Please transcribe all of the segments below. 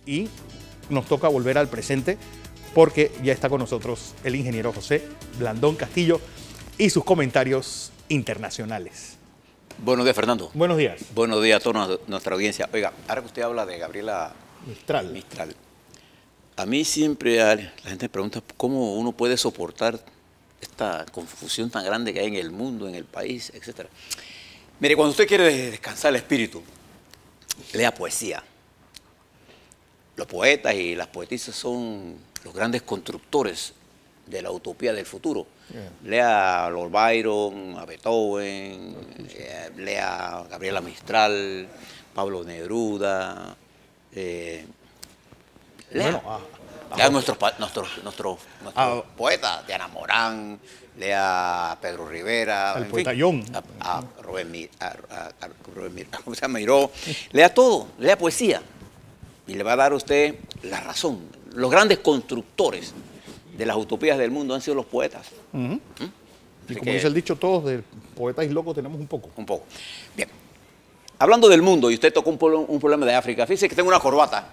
y nos toca volver al presente porque ya está con nosotros el ingeniero José Blandón Castillo y sus comentarios internacionales. Buenos días, Fernando. Buenos días. Buenos días a toda nuestra audiencia. Oiga, ahora que usted habla de Gabriela Mistral, a mí siempre la gente me pregunta cómo uno puede soportar esta confusión tan grande que hay en el mundo, en el país, etc. Mire, cuando usted quiere descansar el espíritu, lea poesía. Los poetas y las poetisas son los grandes constructores de la utopía del futuro. Lea a Lord Byron, a Beethoven, lea a Gabriela Mistral, Pablo Neruda, lea a nuestros poetas, Diana Morán, lea a Pedro Rivera, al poeta John, a ¿cómo se llama? Miró, lea todo, lea poesía y le va a dar a usted la razón. Los grandes constructores de las utopías del mundo han sido los poetas. Y como dice el dicho, todos de poetas y locos tenemos un poco. Un poco. Bien. Hablando del mundo, y usted tocó un problema de África, fíjese que tengo una corbata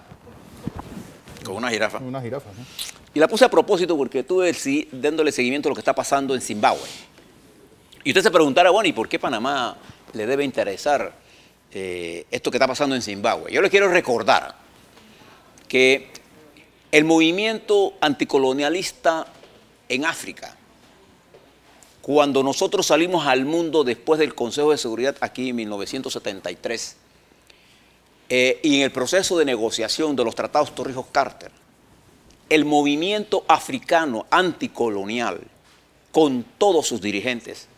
con una jirafa. Una jirafa, ¿no? Y la puse a propósito porque estuve dándole seguimiento a lo que está pasando en Zimbabue. Y usted se preguntará, bueno, ¿y por qué Panamá le debe interesar esto que está pasando en Zimbabue? Yo le quiero recordar que el movimiento anticolonialista en África, cuando nosotros salimos al mundo después del Consejo de Seguridad aquí en 1973, y en el proceso de negociación de los tratados Torrijos-Carter, el movimiento africano anticolonial, con todos sus dirigentes,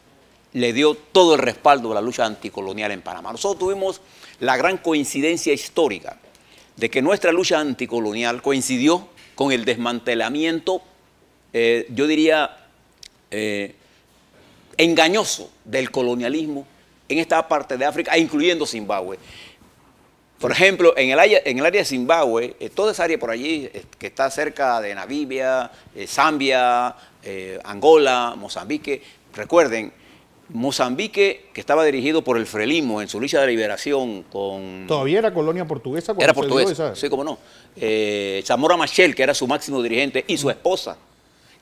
le dio todo el respaldo a la lucha anticolonial en Panamá. Nosotros tuvimos la gran coincidencia histórica de que nuestra lucha anticolonial coincidió con el desmantelamiento, yo diría, engañoso del colonialismo en esta parte de África, incluyendo Zimbabue. Por ejemplo, en el área de Zimbabue, toda esa área por allí, que está cerca de Namibia, Zambia, Angola, Mozambique, recuerden, Mozambique, que estaba dirigido por el Frelimo en su lucha de liberación con... ¿Todavía era colonia portuguesa? Era portuguesa, sí, cómo no. Zamora Machel, que era su máximo dirigente, y su esposa,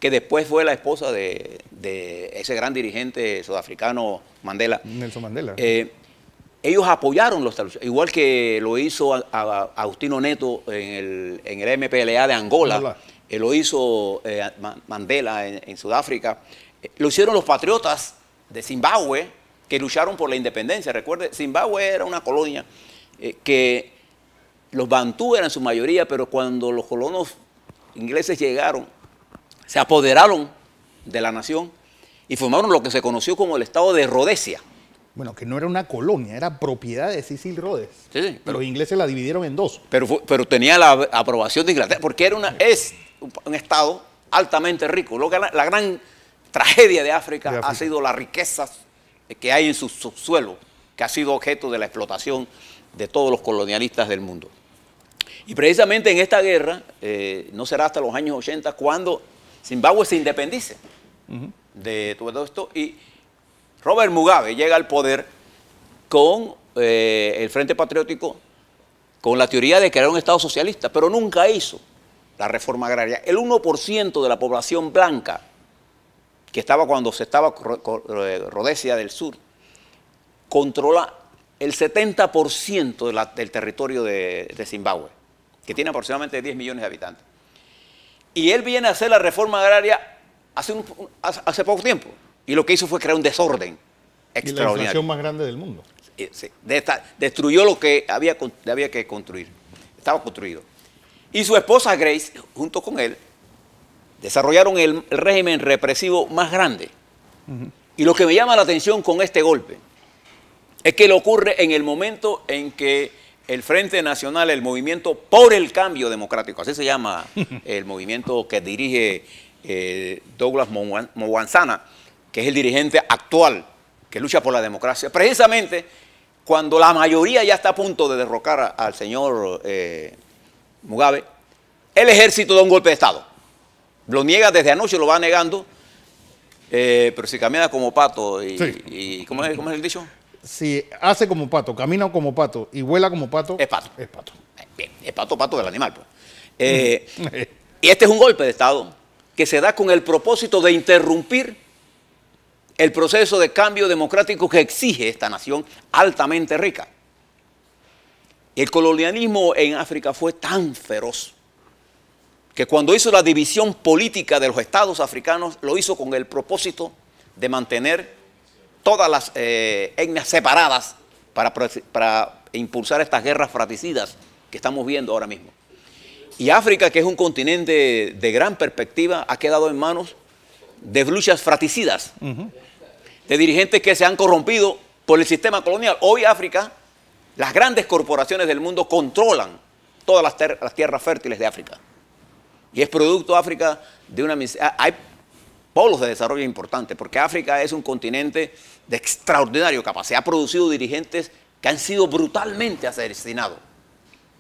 que después fue la esposa de ese gran dirigente sudafricano, Mandela. Nelson Mandela. Ellos apoyaron los lucha, igual que lo hizo Agustino Neto en el MPLA de Angola, lo hizo Mandela en Sudáfrica, lo hicieron los patriotas de Zimbabue, que lucharon por la independencia. Recuerde, Zimbabue era una colonia que los bantú eran su mayoría, pero cuando los colonos ingleses llegaron, se apoderaron de la nación y formaron lo que se conoció como el estado de Rodesia. Bueno, que no era una colonia, era propiedad de Cecil Rhodes. Sí, pero los ingleses la dividieron en dos. Pero tenía la aprobación de Inglaterra, porque es un estado altamente rico. La gran tragedia de África ha sido las riquezas que hay en su subsuelo, que ha sido objeto de la explotación de todos los colonialistas del mundo. Y precisamente en esta guerra, no será hasta los años 80 cuando Zimbabue se independice de todo esto, y Robert Mugabe llega al poder con el Frente Patriótico, con la teoría de crear un Estado socialista, pero nunca hizo la reforma agraria. El 1% de la población blanca que estaba cuando se estaba Rodesia del Sur, controla el 70% del territorio de Zimbabue, que tiene aproximadamente 10 millones de habitantes. Y él viene a hacer la reforma agraria hace poco tiempo. Y lo que hizo fue crear un desorden extraordinario. Y la inflación más grande del mundo. Sí, destruyó lo que había que construir. Estaba construido. Y su esposa Grace, junto con él, desarrollaron el régimen represivo más grande. Y lo que me llama la atención con este golpe es que le ocurre en el momento en que el Frente Nacional, el Movimiento por el Cambio Democrático, así se llama el movimiento que dirige Douglas Mwanzana, que es el dirigente actual que lucha por la democracia, precisamente cuando la mayoría ya está a punto de derrocar al señor Mugabe, el ejército da un golpe de Estado. Lo niega desde anoche, lo va negando, pero si camina como pato y ¿cómo es el dicho? Si hace como pato, camina como pato y vuela como pato, es pato. Es pato. Bien. el pato del animal. Pues. Y este es un golpe de Estado que se da con el propósito de interrumpir el proceso de cambio democrático que exige esta nación altamente rica. El colonialismo en África fue tan feroz que cuando hizo la división política de los estados africanos, lo hizo con el propósito de mantener todas las etnias separadas para impulsar estas guerras fratricidas que estamos viendo ahora mismo. Y África, que es un continente de gran perspectiva, ha quedado en manos de luchas fratricidas, de dirigentes que se han corrompido por el sistema colonial. Hoy África, las grandes corporaciones del mundo controlan todas las tierras fértiles de África. Y es producto África de una... Hay polos de desarrollo importantes, porque África es un continente de extraordinario capacidad. Ha producido dirigentes que han sido brutalmente asesinados.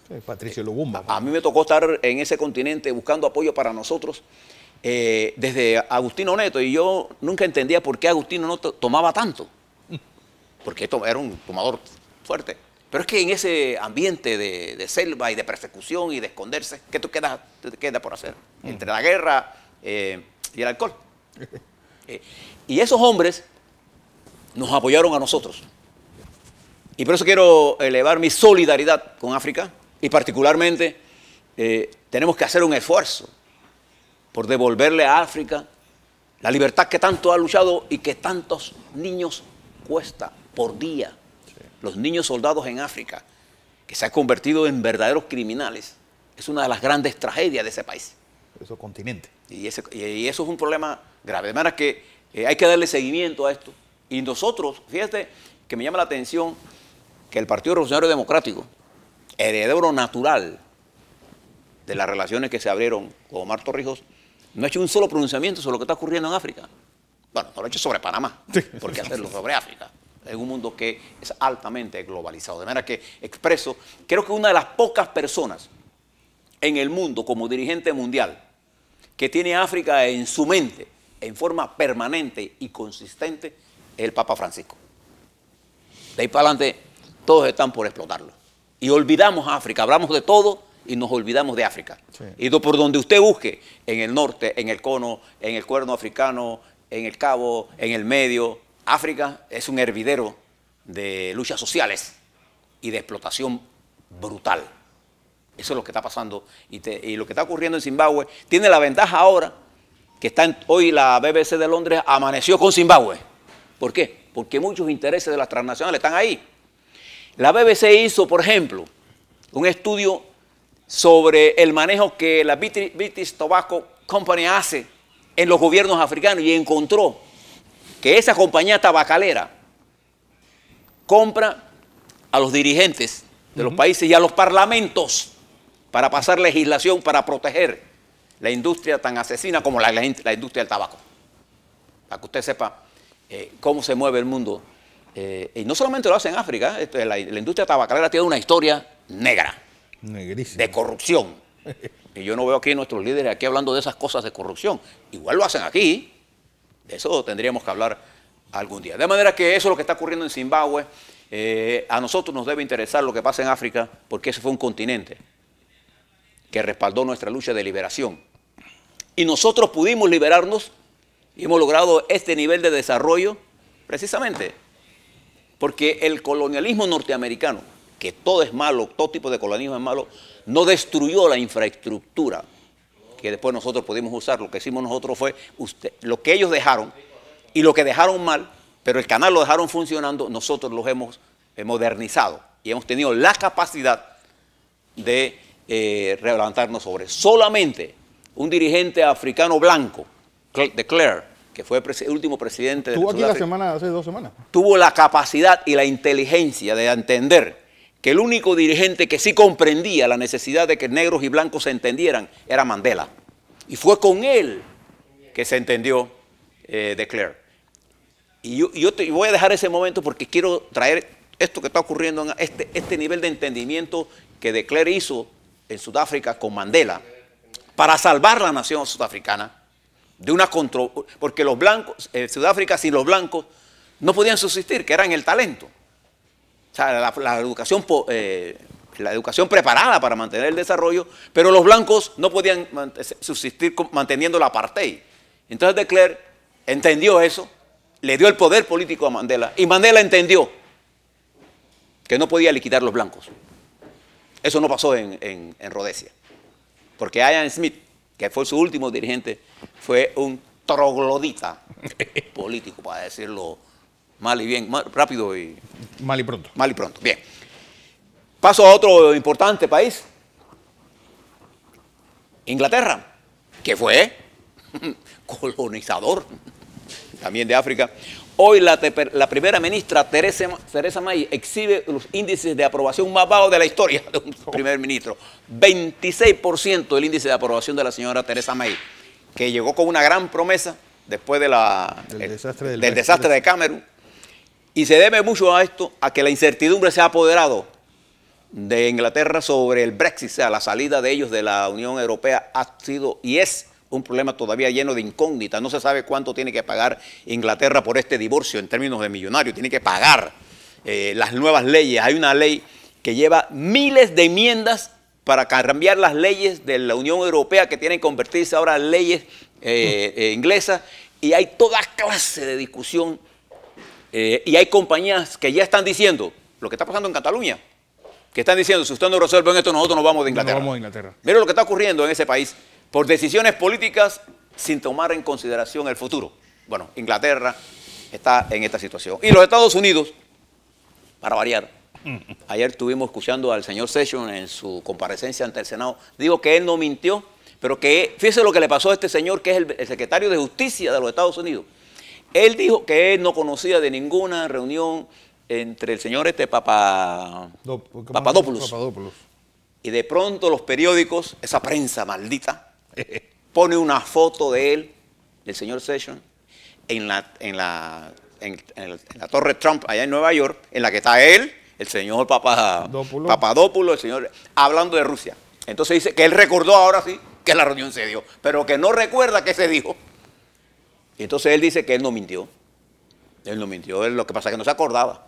Sí, Patricio Lumumba. A mí me tocó estar en ese continente buscando apoyo para nosotros desde Agustino Neto, y yo nunca entendía por qué Agustino Neto tomaba tanto, porque era un tomador fuerte. Pero es que en ese ambiente de selva y de persecución y de esconderse, ¿qué te queda por hacer? Entre la guerra y el alcohol. Y esos hombres nos apoyaron a nosotros. Y por eso quiero elevar mi solidaridad con África, y particularmente tenemos que hacer un esfuerzo por devolverle a África la libertad que tanto ha luchado y que tantos niños cuesta por día. Sí. Los niños soldados en África, que se han convertido en verdaderos criminales, es una de las grandes tragedias de ese país. De ese continente. Y eso es un problema grave. De manera que hay que darle seguimiento a esto. Y nosotros, fíjate que me llama la atención que el Partido Revolucionario Democrático, heredero natural de las relaciones que se abrieron con Omar Torrijos, no ha hecho un solo pronunciamiento sobre lo que está ocurriendo en África. Bueno, no lo ha hecho sobre Panamá, ¿por qué hacerlo sobre África? En un mundo que es altamente globalizado. De manera que expreso, creo que una de las pocas personas en el mundo como dirigente mundial que tiene a África en su mente, en forma permanente y consistente, es el Papa Francisco. De ahí para adelante, todos están por explotarlo. Y olvidamos a África, hablamos de todo y nos olvidamos de África. Sí. Y por donde usted busque, en el norte, en el cono, en el cuerno africano, en el Cabo, en el medio, África es un hervidero de luchas sociales y de explotación brutal. Eso es lo que está pasando. Y lo que está ocurriendo en Zimbabue tiene la ventaja ahora que hoy la BBC de Londres amaneció con Zimbabue. ¿Por qué? Porque muchos intereses de las transnacionales están ahí. La BBC hizo, por ejemplo, un estudio sobre el manejo que la British Tobacco Company hace en los gobiernos africanos y encontró que esa compañía tabacalera compra a los dirigentes de los países y a los parlamentos para pasar legislación para proteger la industria tan asesina como la industria del tabaco. Para que usted sepa cómo se mueve el mundo. Y no solamente lo hace en África, la industria tabacalera tiene una historia negra. Negrísima. De corrupción. Y yo no veo aquí a nuestros líderes aquí hablando de esas cosas de corrupción. Igual lo hacen aquí. De eso tendríamos que hablar algún día. De manera que eso es lo que está ocurriendo en Zimbabue. A nosotros nos debe interesar lo que pasa en África, porque ese fue un continente que respaldó nuestra lucha de liberación. Y nosotros pudimos liberarnos y hemos logrado este nivel de desarrollo precisamente porque el colonialismo norteamericano, que todo es malo, todo tipo de colonialismo es malo, no destruyó la infraestructura que después nosotros pudimos usar. Lo que hicimos nosotros fue lo que ellos dejaron y lo que dejaron mal, pero el canal lo dejaron funcionando, nosotros los hemos modernizado y hemos tenido la capacidad de levantarnos sobre. Solamente un dirigente africano blanco, de Klerk, que fue el último presidente de Sudáfrica. Estuvo aquí hace 2 semanas. Tuvo la capacidad y la inteligencia de entender que el único dirigente que sí comprendía la necesidad de que negros y blancos se entendieran era Mandela. Y fue con él que se entendió de Klerk. Y yo voy a dejar ese momento porque quiero traer esto que está ocurriendo, en este nivel de entendimiento que de Klerk hizo en Sudáfrica con Mandela para salvar la nación sudafricana de una porque los blancos, Sudáfrica sin los blancos no podían subsistir, que eran el talento. O sea, la educación la educación preparada para mantener el desarrollo, pero los blancos no podían subsistir manteniendo la apartheid. Entonces de Klerk entendió eso, le dio el poder político a Mandela, y Mandela entendió que no podía liquidar los blancos. Eso no pasó en Rodesia, porque Ian Smith, que fue su último dirigente, fue un troglodita político, para decirlo mal y bien, rápido y... Mal y pronto. Mal y pronto, bien. Paso a otro importante país, Inglaterra, que fue colonizador también de África. Hoy la primera ministra Theresa May exhibe los índices de aprobación más bajos de la historia de un primer ministro. 26% el índice de aprobación de la señora Theresa May, que llegó con una gran promesa después de del desastre de Camerún. Y se debe mucho a esto, a que la incertidumbre se ha apoderado de Inglaterra sobre el Brexit, o sea, la salida de ellos de la Unión Europea ha sido y es un problema todavía lleno de incógnitas. No se sabe cuánto tiene que pagar Inglaterra por este divorcio en términos de millonarios. Tiene que pagar las nuevas leyes. Hay una ley que lleva miles de enmiendas para cambiar las leyes de la Unión Europea, que tienen que convertirse ahora en leyes inglesas, y hay toda clase de discusión. Y hay compañías que ya están diciendo lo que está pasando en Cataluña, que están diciendo, si usted no resuelve esto, nosotros nos vamos de Inglaterra. No vamos de Inglaterra. Mira lo que está ocurriendo en ese país por decisiones políticas sin tomar en consideración el futuro. Bueno, Inglaterra está en esta situación. Y los Estados Unidos, para variar, ayer estuvimos escuchando al señor Sessions en su comparecencia ante el Senado, digo que él no mintió, pero que, fíjese lo que le pasó a este señor, que es el secretario de Justicia de los Estados Unidos. Él dijo que él no conocía de ninguna reunión entre el señor Papadopoulos. Y de pronto los periódicos, esa prensa maldita, pone una foto de él, del señor Sessions, en la Torre Trump, allá en Nueva York, en la que está él, el señor Papadopoulos, el señor, hablando de Rusia. Entonces dice que él recordó ahora sí que la reunión se dio, pero que no recuerda qué se dijo. Y entonces él dice que él no mintió. Él no mintió, lo que pasa es que no se acordaba.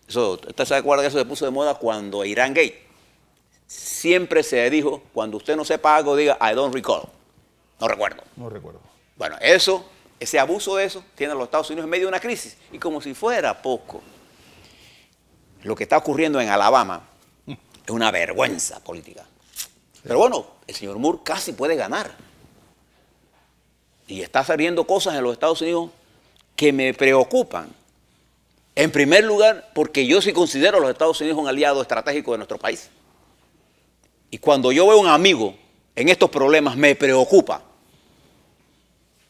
¿Usted se acuerda que eso se puso de moda cuando Irán Gate? Siempre se dijo, cuando usted no sepa algo, diga, I don't recall. No recuerdo. No recuerdo. Bueno, ese abuso de eso tiene a los Estados Unidos en medio de una crisis. Y como si fuera poco, lo que está ocurriendo en Alabama es una vergüenza política. Pero bueno, el señor Moore casi puede ganar. Y está saliendo cosas en los Estados Unidos que me preocupan. En primer lugar, porque yo sí considero a los Estados Unidos un aliado estratégico de nuestro país. Y cuando yo veo un amigo en estos problemas, me preocupa.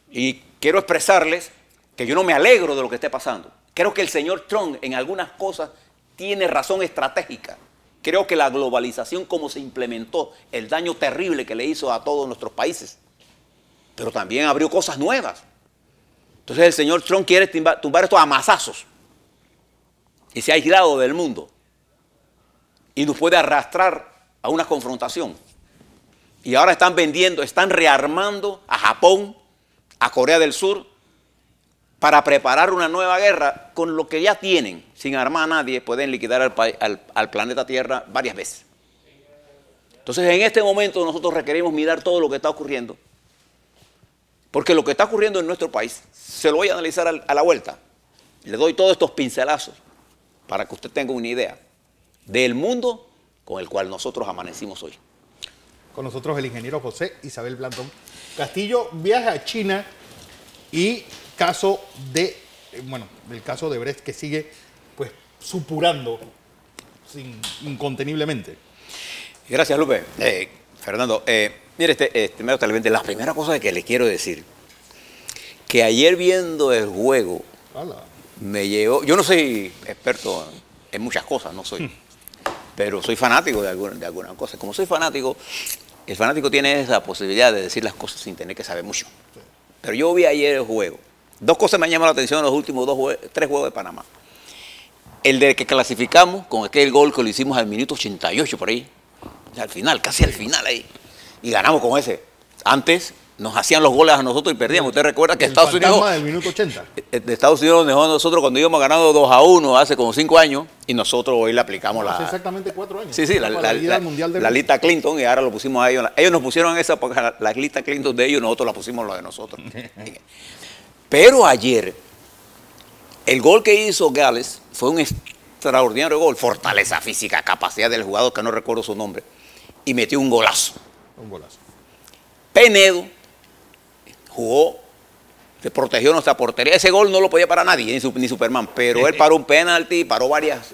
Y quiero expresarles que yo no me alegro de lo que esté pasando. Creo que el señor Trump en algunas cosas tiene razón estratégica. Creo que la globalización, como se implementó, el daño terrible que le hizo a todos nuestros países, pero también abrió cosas nuevas. Entonces el señor Trump quiere tumbar esto a mazazos y se ha aislado del mundo y nos puede arrastrar a una confrontación. Y ahora están rearmando a Japón, a Corea del Sur, para preparar una nueva guerra con lo que ya tienen. Sin armar a nadie, pueden liquidar al planeta Tierra varias veces. Entonces en este momento nosotros requerimos mirar todo lo que está ocurriendo, porque lo que está ocurriendo en nuestro país, se lo voy a analizar a la vuelta. Le doy todos estos pincelazos para que usted tenga una idea del mundo con el cual nosotros amanecimos hoy. Con nosotros el ingeniero José Isabel Blandón Castillo, viaja a China y del caso de Brecht, que sigue pues supurando inconteniblemente. Gracias, Lupe. Fernando, mire, estimado televidente, la primera cosa que le quiero decir, que ayer viendo el juego, me llevó, yo no soy experto en muchas cosas, no soy, pero soy fanático de algunas cosas. Como soy fanático, el fanático tiene esa posibilidad de decir las cosas sin tener que saber mucho. Pero yo vi ayer el juego. Dos cosas me han llamado la atención en los últimos 3 juegos de Panamá. El de que clasificamos con aquel gol que lo hicimos al minuto 88 por ahí. Al final, casi al final ahí. Y ganamos con ese. Antes nos hacían los goles a nosotros y perdíamos. Usted recuerda que Estados Unidos, del minuto 80. De Estados Unidos nos dejó a nosotros cuando íbamos ganando 2-1 hace como 5 años y nosotros hoy le aplicamos Hace exactamente 4 años. Sí, la lista Clinton, y ahora lo pusimos a ellos. Ellos nos pusieron esa porque la lista Clinton de ellos, nosotros la pusimos la de nosotros. Pero ayer, el gol que hizo Gales fue un extraordinario gol. Fortaleza física, capacidad del jugador, que no recuerdo su nombre. Y metió un golazo. Un golazo. Penedo jugó, se protegió nuestra portería. Ese gol no lo podía parar nadie, ni Superman. Pero él paró un penalti, paró varias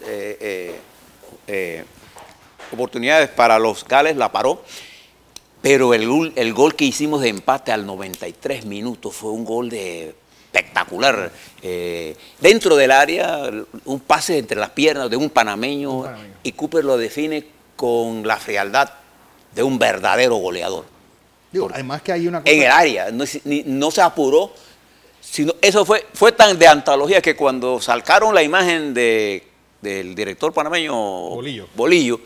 oportunidades para los Gales, la paró. Pero el gol que hicimos de empate al 93 minutos fue un gol espectacular. Dentro del área, un pase entre las piernas de un panameño. Y Cooper lo define con la frialdad de un verdadero goleador. Digo, además que hay una cosa... En el área, no se apuró. Sino, eso fue tan de antología que cuando sacaron la imagen del director panameño Bolillo,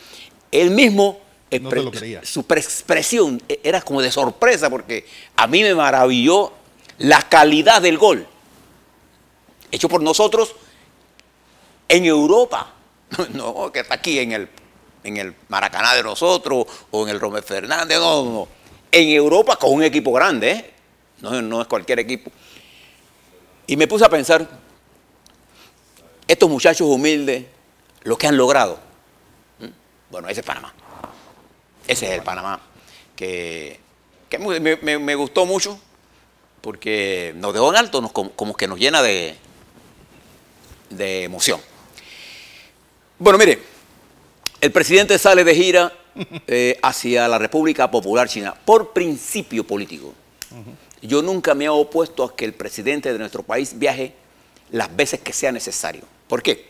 él mismo, no te lo creía. Su expresión era como de sorpresa, porque a mí me maravilló la calidad del gol. Hecho por nosotros en Europa. No, que está aquí en el Maracaná de nosotros o en el Romero Fernández, no. En Europa con un equipo grande, no es cualquier equipo. Y me puse a pensar, estos muchachos humildes, lo que han logrado. Bueno, ese es Panamá. Ese es el Panamá que me gustó mucho porque nos dejó en alto, como que nos llena de emoción. Bueno, mire, el presidente sale de gira hacia la República Popular China por principio político. Yo nunca me he opuesto a que el presidente de nuestro país viaje las veces que sea necesario. ¿Por qué?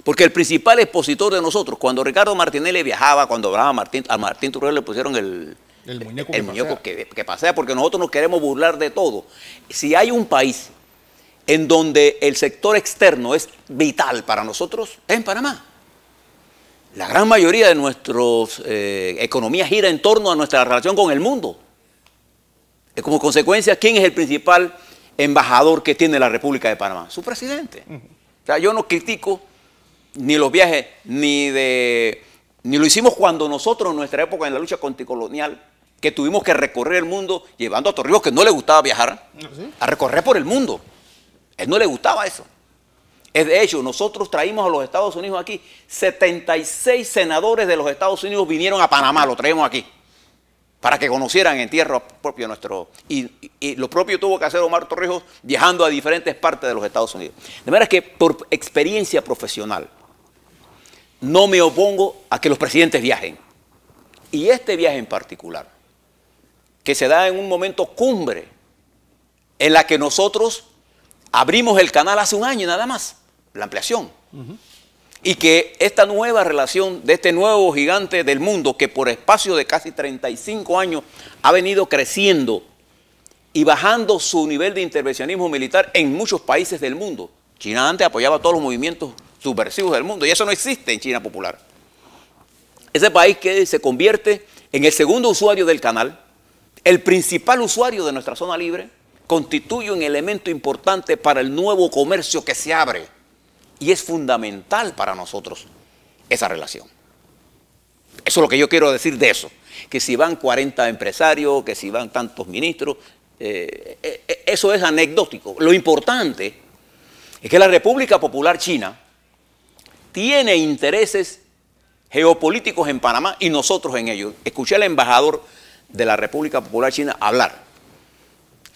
Porque el principal expositor de nosotros, cuando Ricardo Martinelli viajaba, cuando hablaba a Martín Trujillo le pusieron el muñeco que pasea, porque nosotros nos queremos burlar de todo. Si hay un país en donde el sector externo es vital para nosotros, es en Panamá. La gran mayoría de nuestras economías gira en torno a nuestra relación con el mundo. Como consecuencia, ¿quién es el principal embajador que tiene la República de Panamá? Su presidente. O sea, yo no critico ni los viajes, ni lo hicimos cuando nosotros, en nuestra época, en la lucha anticolonial, que tuvimos que recorrer el mundo llevando a Torrijos, que no le gustaba viajar, a recorrer por el mundo. A él no le gustaba eso. De hecho, nosotros traímos a los Estados Unidos aquí, 76 senadores de los Estados Unidos vinieron a Panamá, lo traemos aquí, para que conocieran en tierra propia nuestro... Y lo propio tuvo que hacer Omar Torrijos viajando a diferentes partes de los Estados Unidos. De manera que por experiencia profesional, no me opongo a que los presidentes viajen. Y este viaje en particular, que se da en un momento cumbre, en la que nosotros abrimos el canal hace un año nada más, la ampliación. Y que esta nueva relación de este nuevo gigante del mundo, que por espacio de casi 35 años ha venido creciendo y bajando su nivel de intervencionismo militar en muchos países del mundo. China antes apoyaba todos los movimientos subversivos del mundo y eso no existe en China popular. Ese país que se convierte en el segundo usuario del canal, el principal usuario de nuestra zona libre, constituye un elemento importante para el nuevo comercio que se abre. Y es fundamental para nosotros esa relación. Eso es lo que yo quiero decir de eso. Que si van 40 empresarios, que si van tantos ministros, eso es anecdótico. Lo importante es que la República Popular China tiene intereses geopolíticos en Panamá y nosotros en ellos. Escuché al embajador de la República Popular China hablar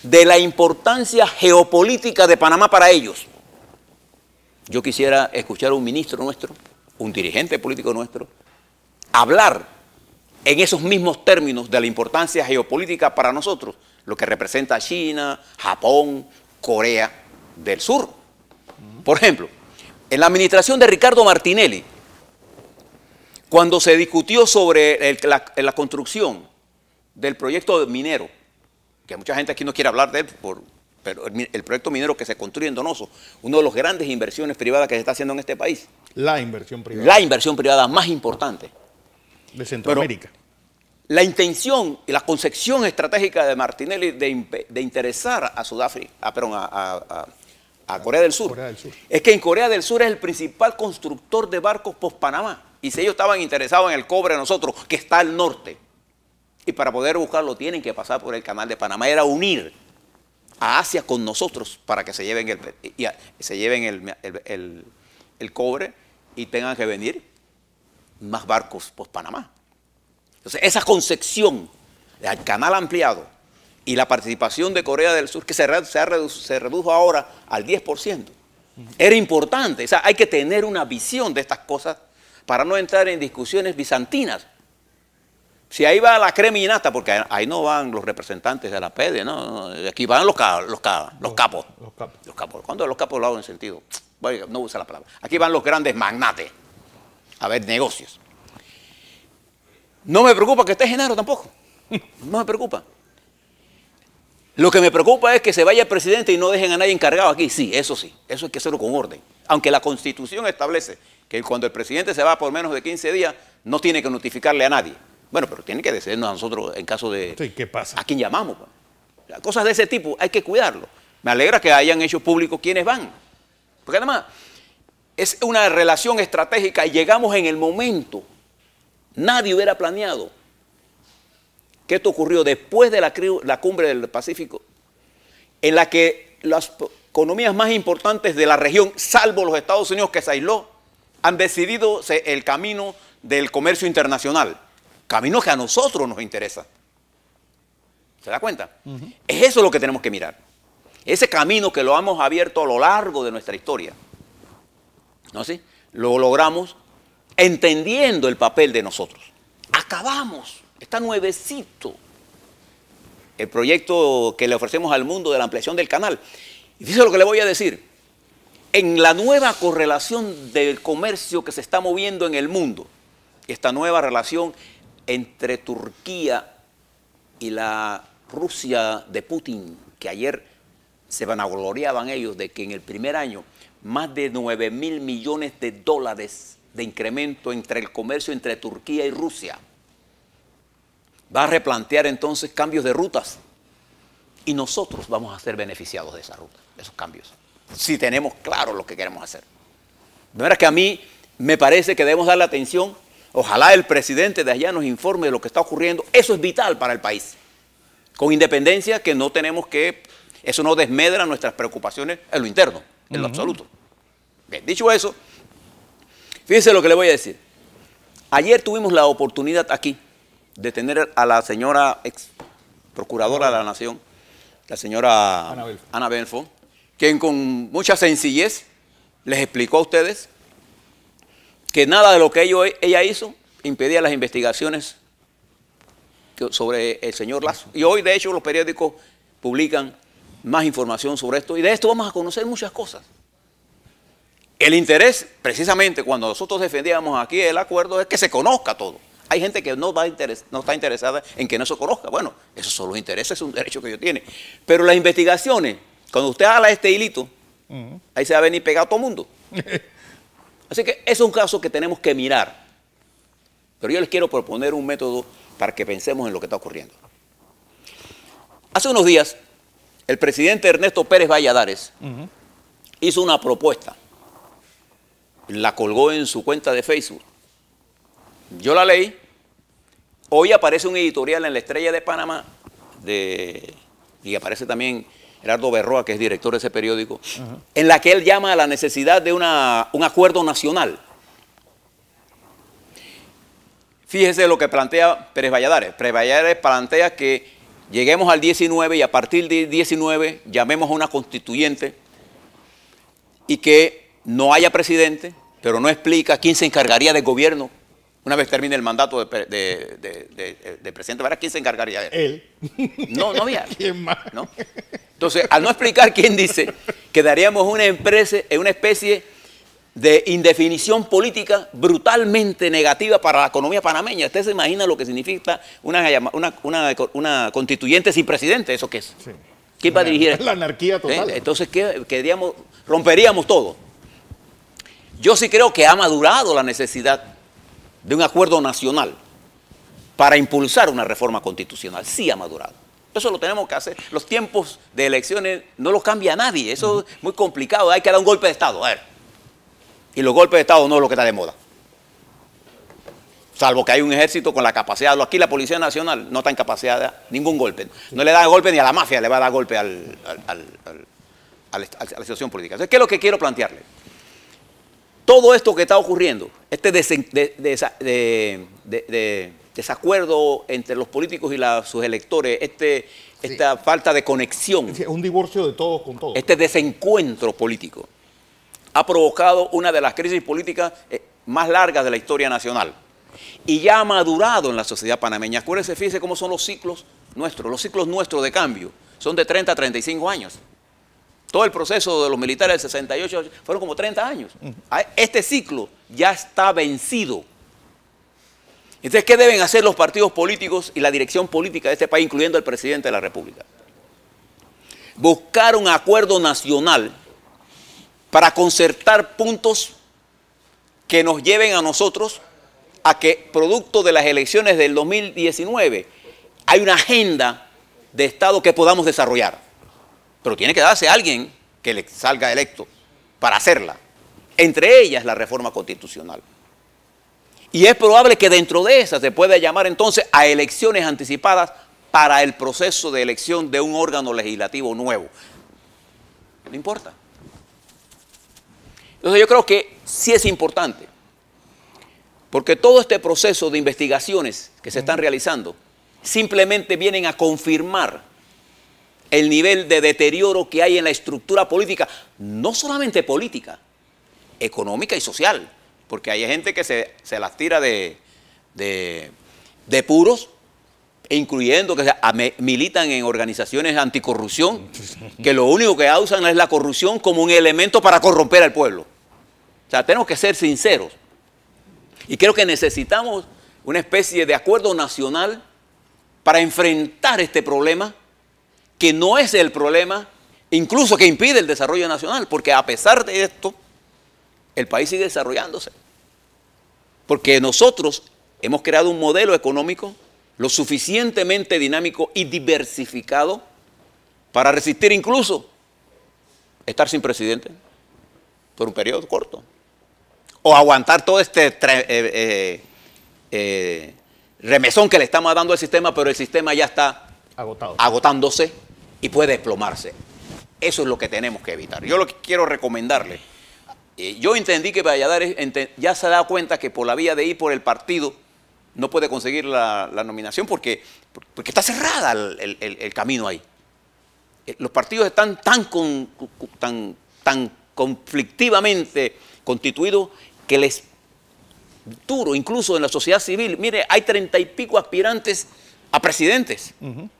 de la importancia geopolítica de Panamá para ellos. Yo quisiera escuchar a un ministro nuestro, un dirigente político nuestro, hablar en esos mismos términos de la importancia geopolítica para nosotros, lo que representa China, Japón, Corea del Sur. Por ejemplo, en la administración de Ricardo Martinelli, cuando se discutió sobre la construcción del proyecto minero, que mucha gente aquí no quiere hablar de él, pero el proyecto minero que se construye en Donoso, una de las grandes inversiones privadas que se está haciendo en este país. La inversión privada. La inversión privada más importante. De Centroamérica. la intención y la concepción estratégica de Martinelli de interesar a Sudáfrica, a Corea del Sur, es que en Corea del Sur es el principal constructor de barcos post-Panamá. Y si ellos estaban interesados en el cobre de nosotros, que está al norte, y para poder buscarlo tienen que pasar por el canal de Panamá, era unir a Asia con nosotros para que se lleven el cobre y tengan que venir más barcos post-Panamá. Entonces, esa concepción del canal ampliado y la participación de Corea del Sur, que se redujo ahora al 10%, era importante. O sea, hay que tener una visión de estas cosas para no entrar en discusiones bizantinas. Si ahí va la creminata, porque ahí no van los representantes de la PEDE, ¿no? Aquí van los capos. Los capos. ¿Cuándo los capos lo hago en sentido? Bueno, no usa la palabra. Aquí van los grandes magnates a ver negocios. No me preocupa que esté Genaro tampoco. No me preocupa. Lo que me preocupa es que se vaya el presidente y no dejen a nadie encargado aquí. Sí, eso hay que hacerlo con orden. Aunque la Constitución establece que cuando el presidente se va por menos de 15 días, no tiene que notificarle a nadie. Bueno, pero tiene que decirnos a nosotros en caso de... Sí, ¿qué pasa? ¿A quién llamamos? Pues? Cosas de ese tipo hay que cuidarlo. Me alegra que hayan hecho público quiénes van. Porque además es una relación estratégica y llegamos en el momento. Nadie hubiera planeado que esto ocurrió después de la cumbre del Pacífico, en la que las economías más importantes de la región, salvo los Estados Unidos que se aisló, han decidido el camino del comercio internacional. Camino que a nosotros nos interesa. ¿Se da cuenta? Es eso lo que tenemos que mirar. Ese camino que lo hemos abierto a lo largo de nuestra historia. ¿No sí? Lo logramos entendiendo el papel de nosotros. Acabamos, está nuevecito el proyecto que le ofrecemos al mundo de la ampliación del canal. Y dice lo que le voy a decir. En la nueva correlación del comercio que se está moviendo en el mundo, esta nueva relación entre Turquía y la Rusia de Putin, que ayer se vanagloriaban ellos de que en el primer año más de 9.000 millones de dólares de incremento entre el comercio entre Turquía y Rusia. Va a replantear entonces cambios de rutas y nosotros vamos a ser beneficiados de esa ruta, de esos cambios, si tenemos claro lo que queremos hacer. De manera que a mí me parece que debemos darle atención. Ojalá el presidente de allá nos informe de lo que está ocurriendo. Eso es vital para el país. Con independencia que no tenemos que... Eso no desmedra nuestras preocupaciones en lo interno, en lo absoluto. Bien, dicho eso, fíjense lo que le voy a decir. Ayer tuvimos la oportunidad aquí de tener a la señora ex procuradora de la Nación, la señora Ana Belfo, quien con mucha sencillez les explicó a ustedes que nada de lo que ella hizo impedía las investigaciones sobre el señor Lazo. Y hoy, de hecho, los periódicos publican más información sobre esto. Y de esto vamos a conocer muchas cosas. El interés, precisamente, cuando nosotros defendíamos aquí el acuerdo, es que se conozca todo. Hay gente que no está interesada en que no se conozca. Bueno, esos son los intereses, es un derecho que ellos tienen. Pero las investigaciones, cuando usted habla este hilito, ahí se va a venir pegado todo el mundo. Así que es un caso que tenemos que mirar. Pero yo les quiero proponer un método para que pensemos en lo que está ocurriendo. Hace unos días, el presidente Ernesto Pérez Valladares hizo una propuesta. La colgó en su cuenta de Facebook. Yo la leí. Hoy aparece un editorial en La Estrella de Panamá y aparece también Gerardo Berroa, que es director de ese periódico, en la que él llama a la necesidad de un acuerdo nacional. Fíjese lo que plantea Pérez Valladares. Pérez Valladares plantea que lleguemos al 19 y a partir del 19 llamemos a una constituyente y que no haya presidente, pero no explica quién se encargaría del gobierno una vez termine el mandato de presidente. ¿Verdad? ¿Quién se encargaría de él? Él. No había. ¿Quién más? ¿No? Entonces, al no explicar quién dice, quedaríamos en una especie de indefinición política brutalmente negativa para la economía panameña. ¿Usted se imagina lo que significa una constituyente sin presidente? ¿Eso qué es? Sí. ¿Quién va a dirigir esto? La anarquía total. Entonces, romperíamos todo. Yo sí creo que ha madurado la necesidad de un acuerdo nacional para impulsar una reforma constitucional. Sí ha madurado. Eso lo tenemos que hacer. Los tiempos de elecciones no los cambia nadie. Eso es muy complicado. Hay que dar un golpe de Estado. A ver. Y los golpes de Estado no es lo que está de moda. Salvo que hay un ejército con la capacidad. Aquí la Policía Nacional no está en capacidad de dar ningún golpe. No le da golpe ni a la mafia, le va a dar golpe a la situación política. Entonces, ¿qué es lo que quiero plantearle? Todo esto que está ocurriendo, este desacuerdo entre los políticos y sus electores, esta falta de conexión. Es un divorcio de todos con todos. Este desencuentro político ha provocado una de las crisis políticas más largas de la historia nacional. Y ya ha madurado en la sociedad panameña. Acuérdense, fíjense cómo son los ciclos nuestros de cambio. Son de 30 a 35 años. Todo el proceso de los militares del 68 fueron como 30 años. Este ciclo ya está vencido. Entonces, ¿qué deben hacer los partidos políticos y la dirección política de este país, incluyendo el presidente de la República? Buscar un acuerdo nacional para concertar puntos que nos lleven a nosotros a que, producto de las elecciones del 2019, hay una agenda de Estado que podamos desarrollar. Pero tiene que darse alguien que le salga electo para hacerla. Entre ellas la reforma constitucional. Y es probable que dentro de esa se pueda llamar entonces a elecciones anticipadas para el proceso de elección de un órgano legislativo nuevo. No importa. Entonces yo creo que sí es importante. Porque todo este proceso de investigaciones que se están realizando simplemente vienen a confirmar el nivel de deterioro que hay en la estructura política, no solamente política, económica y social, porque hay gente que se las tira de puros, incluyendo que militan en organizaciones anticorrupción, que lo único que usan es la corrupción como un elemento para corromper al pueblo. O sea, tenemos que ser sinceros. Y creo que necesitamos una especie de acuerdo nacional para enfrentar este problema, que no es el problema, incluso que impide el desarrollo nacional, porque a pesar de esto, el país sigue desarrollándose. Porque nosotros hemos creado un modelo económico lo suficientemente dinámico y diversificado para resistir incluso estar sin presidente por un periodo corto. O aguantar todo este remesón que le estamos dando al sistema, pero el sistema ya está agotándose y puede desplomarse. Eso es lo que tenemos que evitar. Yo lo que quiero recomendarle, yo entendí que Valladares ya se da cuenta que por la vía de ir por el partido no puede conseguir la nominación porque está cerrada el camino ahí. Los partidos están tan conflictivamente constituidos que les duro, incluso en la sociedad civil. Mire, hay 30 y pico aspirantes a presidentes.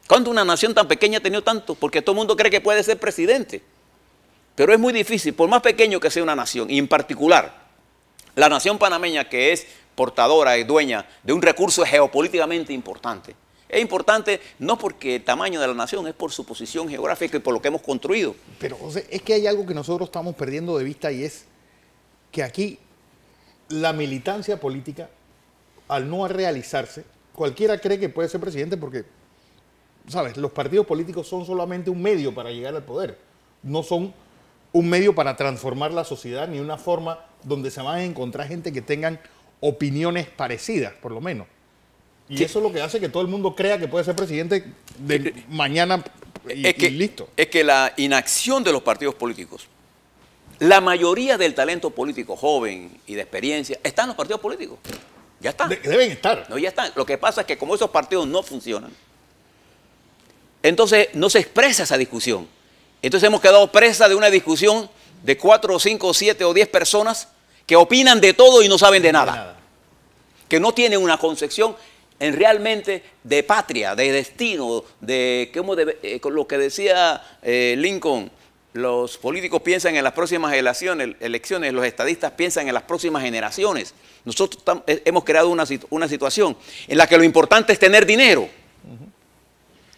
¿Cuándo una nación tan pequeña ha tenido tanto? Porque todo el mundo cree que puede ser presidente. Pero es muy difícil, por más pequeño que sea una nación, y en particular la nación panameña, que es portadora y dueña de un recurso geopolíticamente importante. Es importante no porque el tamaño de la nación, es por su posición geográfica y por lo que hemos construido. Pero José, es que hay algo que nosotros estamos perdiendo de vista, y es que aquí la militancia política, al no realizarse, cualquiera cree que puede ser presidente porque, ¿sabes? Los partidos políticos son solamente un medio para llegar al poder. No son un medio para transformar la sociedad, ni una forma donde se van a encontrar gente que tengan opiniones parecidas, por lo menos. Y sí, eso es lo que hace que todo el mundo crea que puede ser presidente de mañana y listo. Es que la inacción de los partidos políticos, la mayoría del talento político joven y de experiencia está en los partidos políticos. Ya está. Deben estar. No, ya están. Lo que pasa es que como esos partidos no funcionan, entonces no se expresa esa discusión. Entonces hemos quedado presa de una discusión de 4, 5, 7 o 10 personas que opinan de todo y no saben de nada. Que no tienen una concepción realmente de patria, de destino, de lo que decía Lincoln. Los políticos piensan en las próximas elecciones, los estadistas piensan en las próximas generaciones. Nosotros hemos creado una situación en la que lo importante es tener dinero,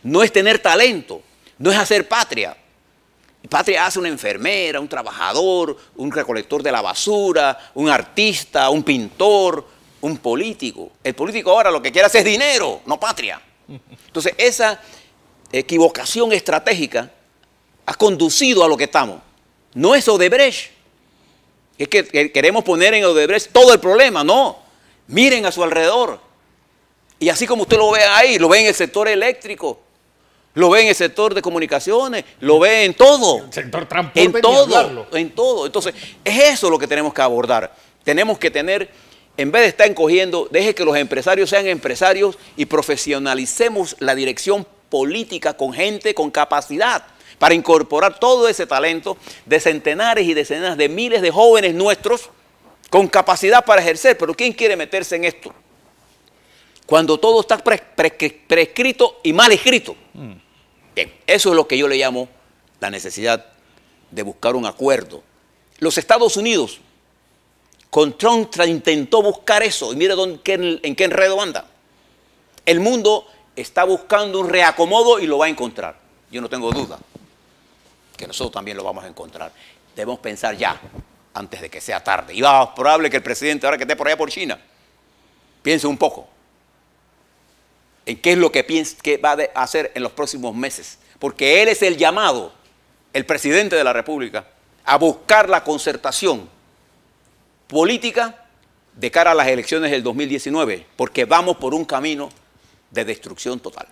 no es tener talento, no es hacer patria. Patria hace una enfermera, un trabajador, un recolector de la basura, un artista, un pintor, un político. El político ahora lo que quiere hacer es dinero, no patria. Entonces, esa equivocación estratégica ha conducido a lo que estamos. No es Odebrecht. Es que queremos poner en Odebrecht todo el problema. No. Miren a su alrededor. Y así como usted lo ve ahí, lo ve en el sector eléctrico, lo ve en el sector de comunicaciones, lo ve en todo. El sector transporte. En todo, en todo. Entonces, es eso lo que tenemos que abordar. Tenemos que tener, en vez de estar encogiendo, deje que los empresarios sean empresarios y profesionalicemos la dirección política con gente con capacidad para incorporar todo ese talento de centenares y decenas de miles de jóvenes nuestros con capacidad para ejercer. Pero ¿quién quiere meterse en esto? Cuando todo está prescrito y mal escrito. Bien, eso es lo que yo le llamo la necesidad de buscar un acuerdo. Los Estados Unidos, con Trump intentó buscar eso, y mire en qué enredo anda. El mundo está buscando un reacomodo y lo va a encontrar. Yo no tengo duda que nosotros también lo vamos a encontrar. Debemos pensar ya, antes de que sea tarde. Y va probable que el presidente, ahora que esté por allá por China, piense un poco en qué es lo que va a hacer en los próximos meses. Porque él es el llamado, el presidente de la República, a buscar la concertación política de cara a las elecciones del 2019, porque vamos por un camino de destrucción total.